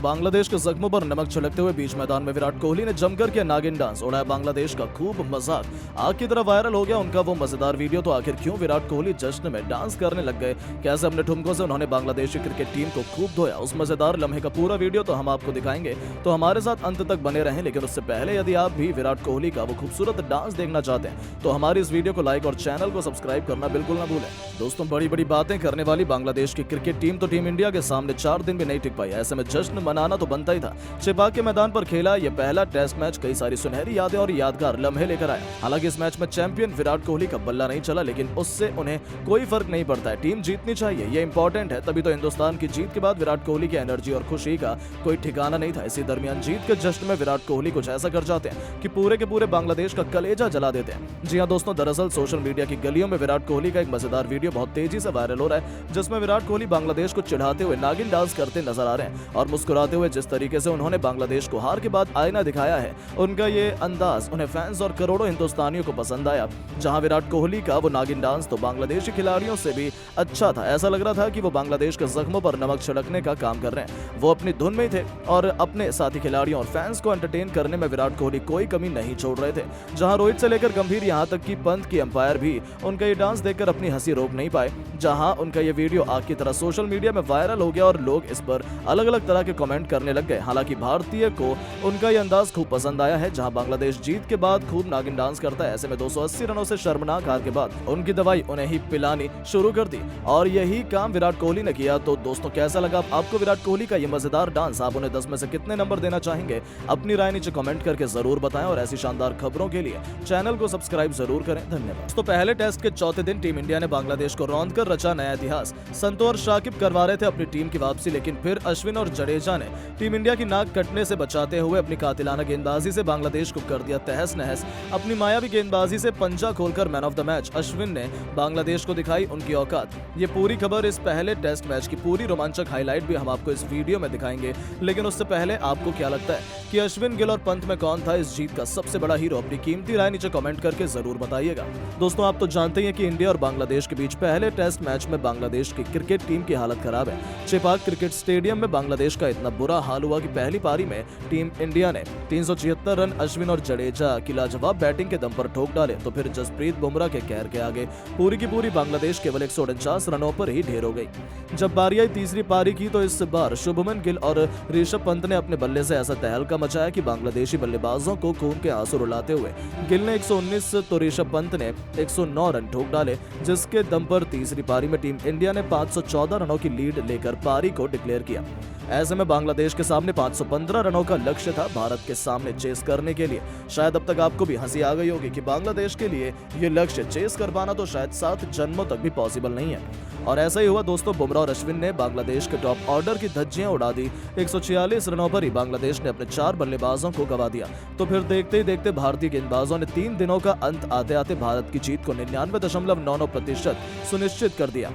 बांग्लादेश के जख्मों पर नमक छिड़कते हुए बीच मैदान में विराट कोहली ने जमकर किया नागिन डांस, उड़ाया बांग्लादेश का खूब मजाक। आग की तरह वायरल हो गया उनका वो मजेदार वीडियो। तो आखिर क्यों विराट कोहली जश्न में डांस करने लग गए, कैसे अपने ठुमकों से उन्होंने बांग्लादेशी क्रिकेट टीम को खूब धोया, उस मजेदार लम्हे का पूरा वीडियो तो हम आपको दिखाएंगे। तो हमारे साथ अंत तक बने रहें। लेकिन उससे पहले यदि आप भी विराट कोहली का वो खूबसूरत डांस देखना चाहते हैं तो हमारी इस वीडियो को लाइक और चैनल को सब्सक्राइब करना बिल्कुल ना भूलें। दोस्तों, बड़ी बड़ी बातें करने वाली बांग्लादेश की क्रिकेट टीम तो टीम इंडिया के सामने 4 दिन भी नहीं टिक पाई। ऐसे में जश्न मनाना तो बनता ही था। चेपाक के मैदान पर खेला यह पहला टेस्ट मैच कई सारी सुनहरी यादें और यादगार लम्हे लेकर आया। हालांकि इस मैच में चैंपियन विराट कोहली का बल्ला नहीं चला, लेकिन उससे उन्हें कोई फर्क नहीं पड़ता है। टीम जीतनी चाहिए, ये इंपॉर्टेंट है। तभी तो हिंदुस्तान की जीत के बाद विराट कोहली की एनर्जी और खुशी का कोई ठिकाना नहीं था। इसी दरमियान जीत के जश्न में विराट कोहली कुछ ऐसा कर जाते हैं कि पूरे के पूरे बांग्लादेश का कलेजा जला देते हैं। जी हाँ दोस्तों, दरअसल सोशल मीडिया की गलियों में विराट कोहली का एक मजेदार वीडियो बहुत तेजी से वायरल हो रहा है, जिसमें विराट कोहली बांग्लादेश को चिढ़ाते हुए नागिन डांस करते नजर आ रहे हैं। और मुस्कुराते हुए जिस तरीके से उन्होंने बांग्लादेश को हार के बाद आईना दिखाया है, उनका ये अंदाज उन्हें फैंस और करोड़ों हिंदुस्तानियों को पसंद आया। जहां विराट कोहली का वो नागिन डांस तो बांग्लादेशी खिलाड़ियों से भी अच्छा था। ऐसा लग रहा था कि वो बांग्लादेश के जख्मों पर नमक छिड़कने का काम कर रहे हैं। वो अपनी धुन में थे और अपने साथी खिलाड़ियों और फैंस को एंटरटेन करने में विराट कोहली कोई कमी नहीं छोड़ रहे थे। जहां रोहित से लेकर गंभीर यहां तक कि पंत की अंपायर भी उनका ये डांस देखकर अपनी हंसी रोक नहीं पाए। जहां उनका ये वीडियो आग की तरह सोशल मीडिया में वायरल हो गया और लोग इस पर अलग अलग तरह के कमेंट करने लग गए। हालांकि भारतीय को उनका ये अंदाज खूब पसंद आया है। जहां बांग्लादेश जीत के बाद खूब नागिन डांस करता है, ऐसे में 280 रनों से शर्मनाक हार के बाद उनकी दवाई उन्हें ही पिलानी शुरू कर दी और यही काम विराट कोहली ने किया। तो दोस्तों, कैसा लगा आपको विराट कोहली का ये मजेदार डांस? आप उन्हें 10 में से कितने नंबर देना चाहेंगे? अपनी राय नीचे कमेंट करके जरूर बताएं और ऐसी शानदार खबरों के लिए चैनल को सब्सक्राइब जरूर करें। धन्यवाद। तो पहले टेस्ट के चौथे दिन टीम इंडिया ने बांग्लादेश को रौंद कर रचा नया इतिहास। संतू और शाकिब करवा रहे थे अपनी टीम की वापसी, लेकिन फिर अश्विन और जडेजा ने टीम इंडिया की नाक कटने से बचाते हुए अपनी कातिलाना गेंदबाजी से बांग्लादेश को कर दिया तहस नहस। अपनी मायावी गेंदबाजी से पंजा खोलकर man of the match Ashwin ने बांग्लादेश को दिखाई उनकी औकात। ये पूरी खबर, इस पहले टेस्ट मैच की पूरी रोमांचक हाईलाइट भी हम आपको इस वीडियो में दिखाएंगे। लेकिन उससे पहले आपको क्या लगता है कि अश्विन, गिल और पंत में कौन था इस जीत का सबसे बड़ा हीरो? अपनी कीमती राय नीचे कमेंट करके जरूर बताइएगा। दोस्तों, आप तो जानते हैं कि इंडिया और बांग्लादेश के बीच पहले टेस्ट मैच में बांग्लादेश की क्रिकेट टीम की हालत खराब है। चेपाक क्रिकेट स्टेडियम में बांग्लादेश का इतना बुरा हाल हुआ कि पहली पारी में टीम इंडिया ने 376 रन अश्विन और जडेजा की लाजवाब बैटिंग के दम पर ठोक डाले। तो फिर जसप्रीत बुमराह के कहर के आगे पूरी की पूरी बांग्लादेश केवल 149 रनों पर ही ढेर हो गई। जब बारी आई तीसरी पारी की तो इस बार शुभमन गिल और ऋषभ पंत ने अपने बल्ले से ऐसा तहलका मचाया कि बांग्लादेशी बल्लेबाजों को खून के आंसू रुलाते हुए गिल ने 119 तो ऋषभ पंत ने 109 रन ठोक डाले, जिसके दम पर तीसरी पारी में टीम इंडिया ने 514 रनों की लीड लेकर पारी को डिक्लेयर किया। ऐसे में बांग्लादेश के सामने 515 रनों का लक्ष्य था भारत के सामने चेस करने के लिए। शायद अब तक आपको भी हंसी आ गई होगी कि बांग्लादेश के लिए ये लक्ष्य चेस कर पाना तो शायद 7 जन्मों तक भी पॉसिबल नहीं है। और ऐसा ही हुआ दोस्तों। बुमराह और अश्विन ने बांग्लादेश के टॉप ऑर्डर की धज्जियां उड़ा दी। 146 रनों पर ही बांग्लादेश ने अपने 4 बल्लेबाजों को गवा दिया। तो फिर देखते ही देखते भारतीय गेंदबाजों ने 3 दिनों का अंत आते आते भारत की जीत को 99.99% सुनिश्चित कर दिया।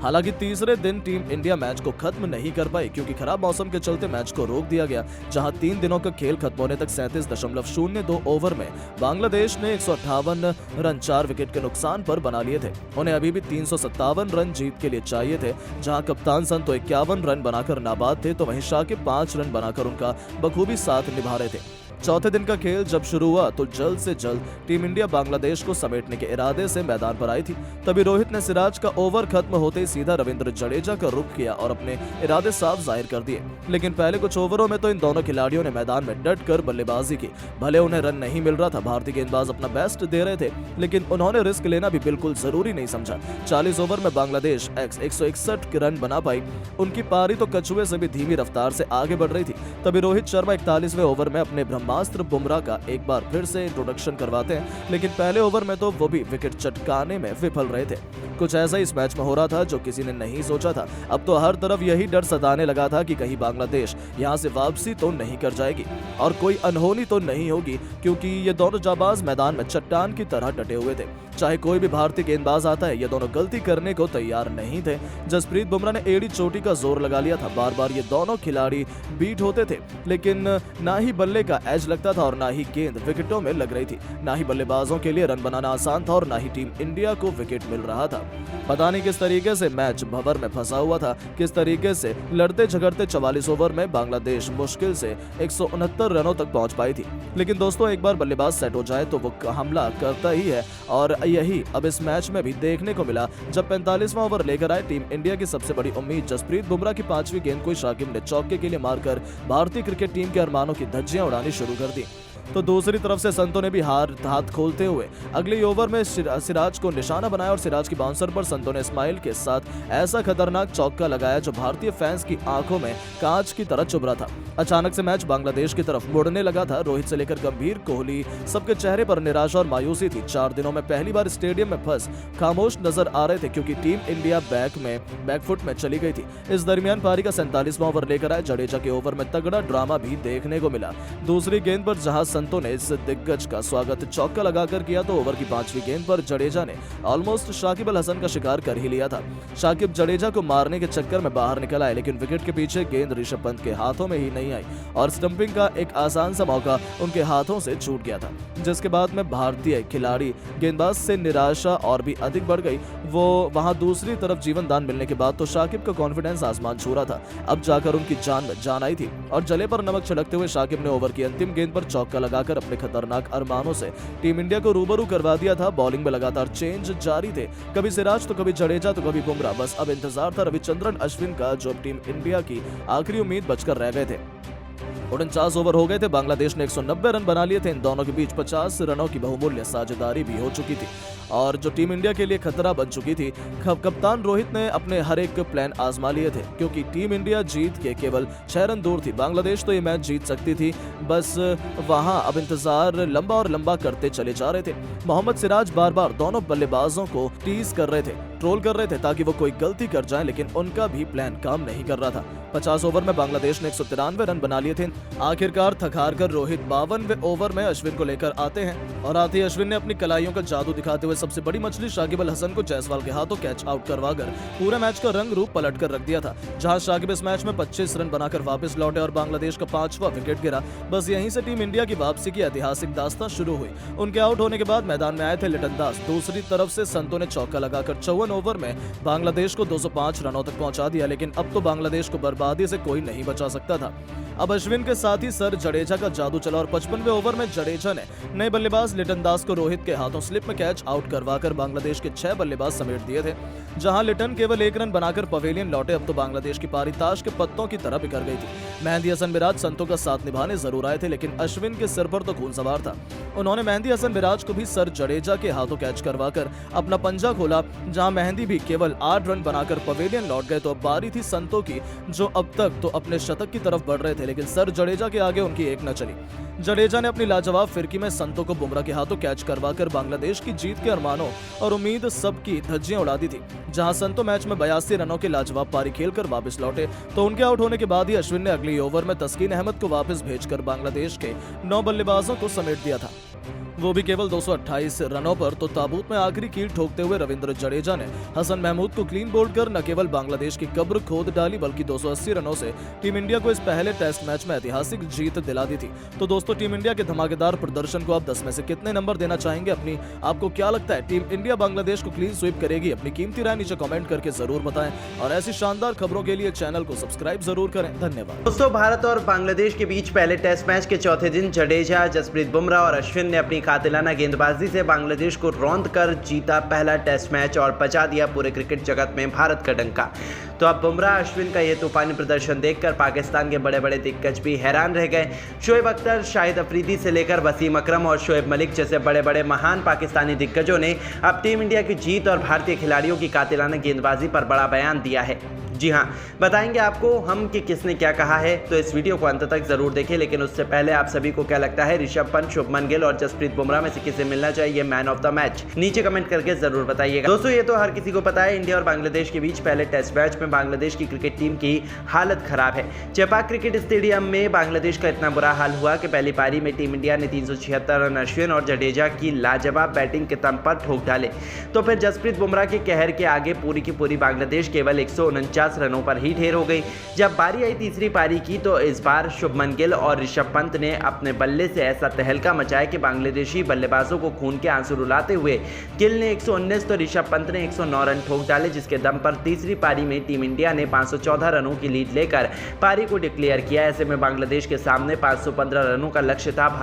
हालांकि तीसरे दिन टीम इंडिया मैच को खत्म नहीं कर पाई क्योंकि खराब मौसम के चलते मैच को रोक दिया गया। जहां 3 दिनों का खेल खत्म होने तक 37.02 ओवर में बांग्लादेश ने 158 रन 4 विकेट के नुकसान पर बना लिए थे। उन्हें अभी भी 357 रन जीत के लिए चाहिए थे। जहां कप्तान संतो 51 रन बनाकर नाबाद थे, तो वहीं शाकिब 5 रन बनाकर उनका बखूबी साथ निभा रहे थे। चौथे दिन का खेल जब शुरू हुआ तो जल्द से जल्द टीम इंडिया बांग्लादेश को समेटने के इरादे से मैदान पर आई थी। तभी रोहित ने सिराज का ओवर खत्म होते ही सीधा रविंद्र जडेजा का रुख किया और अपने इरादे साफ जाहिर कर दिए। लेकिन पहले कुछ ओवरों में तो इन दोनों खिलाड़ियों ने मैदान में डट कर बल्लेबाजी की। भले उन्हें रन नहीं मिल रहा था, भारतीय गेंदबाज अपना बेस्ट दे रहे थे, लेकिन उन्होंने रिस्क लेना भी बिल्कुल जरूरी नहीं समझा। 40 ओवर में बांग्लादेश 161 रन बना पाई। उनकी पारी तो कछुए से भी धीमी रफ्तार से आगे बढ़ रही थी। तभी रोहित शर्मा 41वें ओवर में अपने ब्रह्मास्त्र बुमराह का एक बार फिर से इंट्रोडक्शन करवाते हैं, लेकिन पहले ओवर में तो वो भी विकेट चटकाने में विफल रहे थे। कुछ ऐसा इस मैच में हो रहा था जो किसी ने नहीं सोचा था। अब तो हर तरफ यही डर सताने लगा था कि कहीं बांग्लादेश यहां से वापसी तो नहीं कर जाएगी और कोई अनहोनी तो नहीं होगी, क्योंकि ये दोनों जाबाज मैदान में चट्टान की तरह डटे हुए थे। चाहे कोई भी भारतीय गेंदबाज आता है, ये दोनों गलती करने को तैयार नहीं थे। जसप्रीत बुमराह ने एड़ी चोटी का जोर लगा लिया था। बार बार ये दोनों खिलाड़ी बीट होते थे, लेकिन ना ही बल्ले का एज मैच लगता था और ना ही गेंद विकेटों में लग रही थी, ना ही बल्लेबाजों के लिए रन बनाना आसान था और ना ही टीम इंडिया को विकेट मिल रहा था। पता नहीं किस तरीके से मैच भंवर में फंसा हुआ था, किस तरीके से लड़ते झगड़ते 44 ओवर में बांग्लादेश मुश्किल से 169 रनों तक पहुंच पाई थी। लेकिन दोस्तों, एक बार बल्लेबाज सेट हो जाए तो वो हमला करता ही है और यही अब इस मैच में भी देखने को मिला, जब 45वां ओवर लेकर आए टीम इंडिया की सबसे बड़ी उम्मीद जसप्रीत बुमराह की 5वीं गेंद को शाकिब ने चौके के लिए मारकर भारतीय क्रिकेट टीम के अरमानों की धज्जियां उड़ानी शुरू कर दी। तो दूसरी तरफ से संतों ने भी हाथ खोलते हुए अगले ओवर में सिराज को निशाना बनाया और सिराज की बाउंसर पर संतों ने इस्माइल के साथ ऐसा खतरनाक चौका लगाया जो भारतीय फैंस की आंखों में कांच की तरह चुभ रहा था। अचानक से मैच बांग्लादेश की तरफ मुड़ने लगा था। रोहित से लेकर गंभीर, कोहली, सबके चेहरे पर निराशा और मायूसी थी। 4 दिनों में पहली बार स्टेडियम में फंस खामोश नजर आ रहे थे क्योंकि टीम इंडिया बैकफुट में चली गई थी। इस दरमियान पारी का 47वां ओवर लेकर आए जडेजा के ओवर में तगड़ा ड्रामा भी देखने को मिला। दूसरी गेंद पर जहां संतों ने इस दिग्गज का स्वागत चौका लगाकर किया तो ओवर की 5वीं गेंद पर जडेजा ने ऑलमोस्ट शाकिब अल हसन का शिकार कर ही लिया था। शाकिब जडेजा को मारने के चक्कर में बाहर निकल आए, लेकिन विकेट के पीछे गेंद ऋषभ पंत के हाथों में ही नहीं आई और स्टंपिंग का एक आसान सा मौका उनके हाथों से छूट गया था, जिसके बाद में भारतीय खिलाड़ी गेंदबाज से निराशा और भी अधिक बढ़ गई। वो वहां दूसरी तरफ जीवन दान मिलने के बाद तो शाकिब का कॉन्फिडेंस आसमान छू रहा था। अब जाकर उनकी जान में जान आई थी और जले पर नमक छिड़कते हुए शाकिब ने ओवर की अंतिम गेंद पर चौका लगाकर अपने खतरनाक अरमानों से टीम इंडिया को रूबरू करवा दिया था। बॉलिंग में लगातार चेंज जारी थे, कभी सिराज तो कभी जडेजा तो कभी बुमराह। बस अब इंतजार था रविचंद्रन अश्विन का, जो टीम इंडिया की आखिरी उम्मीद बचकर रह गए थे। 49 ओवर हो गए थे, बांग्लादेश ने 190 रन बना लिए थे। इन दोनों के बीच 50 रनों की बहुमूल्य साझेदारी भी हो चुकी थी और जो टीम इंडिया के लिए खतरा बन चुकी थी। कप्तान रोहित ने अपने हर एक प्लान आजमा लिए थे क्योंकि टीम इंडिया जीत के केवल 6 रन दूर थी। बांग्लादेश तो ये मैच जीत सकती थी, बस वहां अब इंतजार लंबा और लंबा करते चले जा रहे थे। मोहम्मद सिराज बार बार दोनों बल्लेबाजों को टीज कर रहे थे, ट्रोल कर रहे थे ताकि वो कोई गलती कर जाए, लेकिन उनका भी प्लान काम नहीं कर रहा था। 50 ओवर में बांग्लादेश ने 193 रन बना लिए थे। आखिरकार थक कर रोहित 52वें ओवर में अश्विन को लेकर आते हैं और आते ही अश्विन ने अपनी कलाइयों का जादू दिखाते हुए सबसे बड़ी मछली शाकिब अल हसन को जायसवाल के हाथों कैच आउट करवाकर पूरे मैच का रंग रूप पलट कर रख दिया था। जहां शाकिब इस मैच में 25 रन बनाकर वापस लौटे और बांग्लादेश का 5वां विकेट गिरा। बस यहीं से टीम इंडिया की वापसी की ऐतिहासिक दास्तां शुरू हुई। उनके आउट होने के बाद मैदान में आए थे लिटन दास। दूसरी तरफ से संतों ने चौका लगाकर 54 ओवर में बांग्लादेश को 205 रनों तक पहुंचा दिया, लेकिन अब तो बांग्लादेश को बर्बादी से कोई नहीं बचा सकता था। अब अश्विन के साथ ही सर जडेजा का जादू चला और 55वें ओवर में जडेजा ने नए बल्लेबाज लिटन दास को रोहित के हाथों स्लिप में कैच आउट करवाकर बांग्लादेश के 6 बल्लेबाज समेट दिए थे। जहां लिटन केवल 1 रन बनाकर पवेलियन लौटे, अब तो बांग्लादेश की पारी ताश के पत्तों की तरह बिखर गई थी। मेहंदी हसन विराज संतों का साथ निभाने जरूर आए थे, लेकिन अश्विन के सिर पर तो खून सवार था। उन्होंने मेहंदी हसन विराज को भी सर जडेजा के हाथों कैच करवाकर अपना पंजा खोला। जहां मेहंदी भी केवल 8 रन बनाकर पवेलियन लौट गए तो अब बारी थी संतों की, जो अब तक तो अपने शतक की तरफ बढ़ रहे थे, लेकिन सर जडेजा के आगे उनकी एक न चली। जडेजा ने अपनी लाजवाब फिरकी में संतों को बुमराह के हाथों कैच करवाकर बांग्लादेश की जीत के अरमानों और उम्मीद सबकी धज्जियां उड़ा दी थी। जहां संतों मैच में 82 रनों के लाजवाब पारी खेलकर वापस लौटे तो उनके आउट होने के बाद ही अश्विन ने अगली ओवर में तस्कीन अहमद को वापस भेजकर बांग्लादेश के 9 बल्लेबाजों को समेट दिया था, वो भी केवल 228 रनों पर। तो ताबूत में आखिरी कील ठोकते हुए रविंद्र जडेजा ने हसन महमूद को क्लीन बोल्ड कर न केवल बांग्लादेश की कब्र खोद डाली बल्कि 280 रनों से टीम इंडिया को इस पहले टेस्ट मैच में ऐतिहासिक जीत दिला दी थी। तो दोस्तों, टीम इंडिया के धमाकेदार प्रदर्शन को आप 10 में से कितने नंबर देना चाहेंगे? आपको क्या लगता है टीम इंडिया बांग्लादेश को क्लीन स्वीप करेगी? अपनी कीमती राय नीचे कमेंट करके जरूर बताएं और ऐसी शानदार खबरों के लिए चैनल को सब्सक्राइब जरूर करें। धन्यवाद। दोस्तों, भारत और बांग्लादेश के बीच पहले टेस्ट मैच के चौथे दिन जडेजा, जसप्रीत बुमराह और अश्विन ने अपनी कातिलाना गेंदबाजी से बांग्लादेश को रौंद कर जीता पहला टेस्ट मैच और बचा दिया पूरे क्रिकेट जगत में भारत का डंका। तो अब बुमराह अश्विन का ये तूफानी प्रदर्शन देखकर पाकिस्तान के बड़े बड़े दिग्गज भी हैरान रह गए। शोएब अख्तर, शाहिद अफरीदी से लेकर वसीम अकरम और शोएब मलिक जैसे बड़े बड़े महान पाकिस्तानी दिग्गजों ने अब टीम इंडिया की जीत और भारतीय खिलाड़ियों की कातिलाना गेंदबाजी पर बड़ा बयान दिया है। जी हाँ, बताएंगे आपको हम कि किसने क्या कहा है, तो इस वीडियो को अंत तक जरूर देखें। लेकिन उससे पहले आप सभी को क्या लगता है, ऋषभ पंत, शुभमन गिल और जसप्रीत बुमराह में से किसे मिलना चाहिए मैन ऑफ द मैच? नीचे कमेंट करके जरूर बताइएगा। दोस्तों, ये तो हर किसी को पता है, इंडिया और बांग्लादेश के बीच पहले टेस्ट मैच में बांग्लादेश की क्रिकेट टीम की हालत खराब है। चेपाक क्रिकेट स्टेडियम में बांग्लादेश का इतना बुरा हाल हुआ कि पहली पारी में टीम इंडिया ने 376 रन अश्विन और जडेजा की लाजवाब बैटिंग के दम पर ठोक डाले। तो फिर जसप्रीत बुमराह के कहर के आगे पूरी की पूरी बांग्लादेश केवल 149 149 रनों पर ही ढेर हो गई। जब बारी आई तीसरी पारी की तो इस बार शुभमन गिल और ऋषभ पंत ने अपने बल्ले से ऐसा तहलका मचाया कि बांग्लादेशी बल्लेबाजों को खून के आंसू रुलाते हुए गिल ने 119 तो ऋषभ पंत ने 109 रन ठोक डाले, जिसके दम पर तीसरी पारी में टीम इंडिया ने 514 रनों की लीड लेकर पारी को डिक्लेयर किया। ऐसे में बांग्लादेश के सामने 515 रनों का लक्ष्य था।